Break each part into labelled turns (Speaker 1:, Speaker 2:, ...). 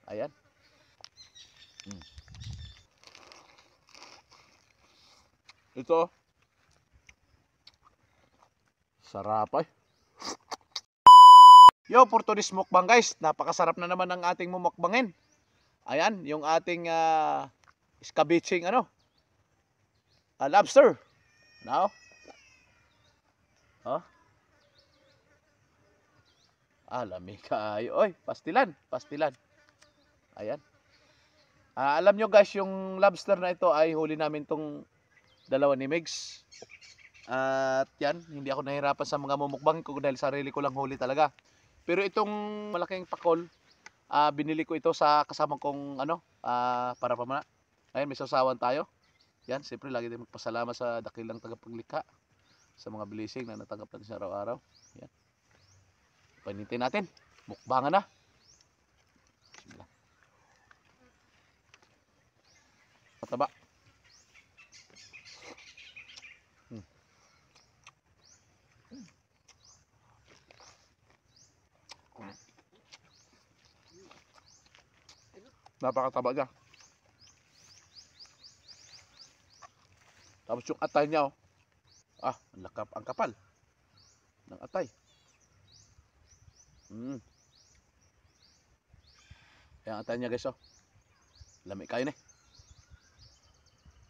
Speaker 1: Ayan. Mm. Ito. Sarap ay. Yo, for today's mukbang guys, napakasarap na naman ang ating mumukbangin. Ayan, yung ating escabeche lobster. Now, oh, lami kayo. Oy, pastilan, pastilan. Ayan. Alam nyo guys, yung lobster na ito ay huli namin tong dalawa ni Megs. At yan, hindi ako nahirapan sa mga mumukbang ko dahil sarili ko lang huli talaga. Pero itong malaking pakol, binili ko ito sa kasama kong para pamana. Ayun, may sasawan tayo. Yan, siyempre lagi din magpasalamat sa dakilang tagapaglikha sa mga blessing na natanggap natin sa araw-araw. Yan. Panitin natin. Mukbangan na. Mataba. Napakataba niya. Tapos yung atay niya, ang kapal ng atay. Yan ang atay niya guys, oh. Lami kayo na.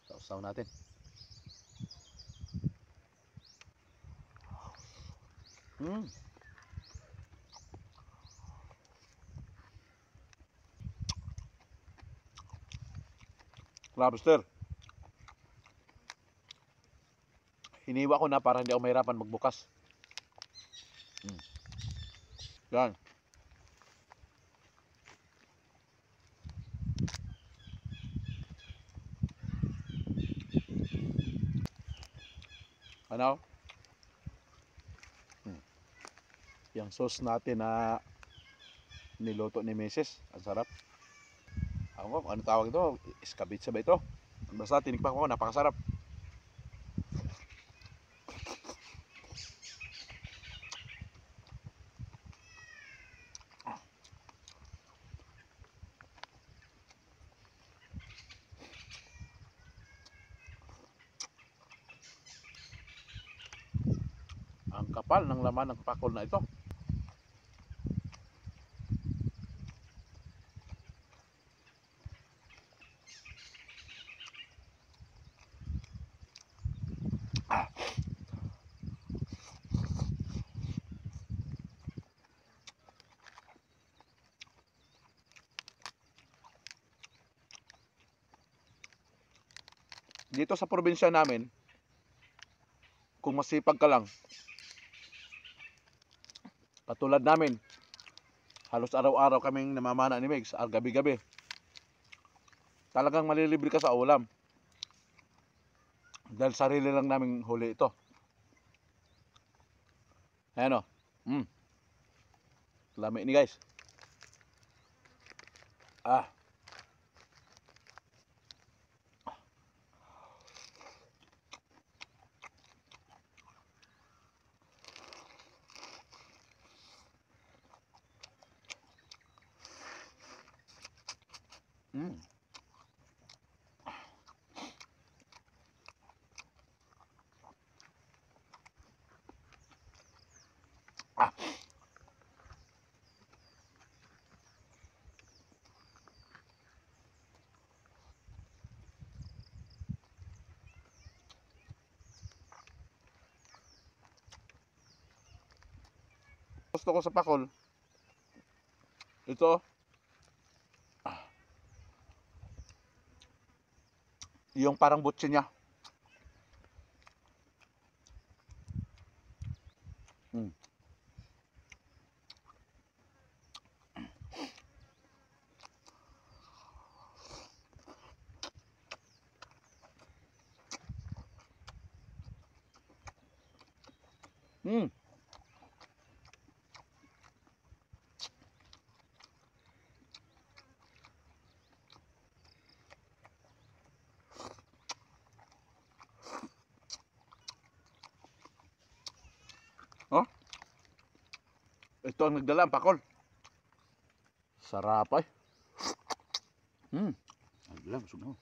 Speaker 1: Sausaw natin. Lobster. Hiniwa ko na para hindi ako mahirapan magbukas. Yan. Ano? Yung sauce natin na niluto ni Mrs. Ang sarap. Ano tawag ito? Escabeche ba ito? Basta tinikman ko, napakasarap. Ang kapal ng laman ng pakol na ito. Dito sa probinsya namin, kung masipag ka lang, katulad namin, halos araw-araw kaming namamana ni Megs, gabi-gabi. Talagang malilibre ka sa ulam. Dahil sarili lang namin huli ito. Ayan o. Lami ni guys. Gusto ko sa pakol, ito, yung parang butsi niya. Oh, ito ang nagdala ang pakol. Sarap ay. Hmm.
Speaker 2: Agla, busog na.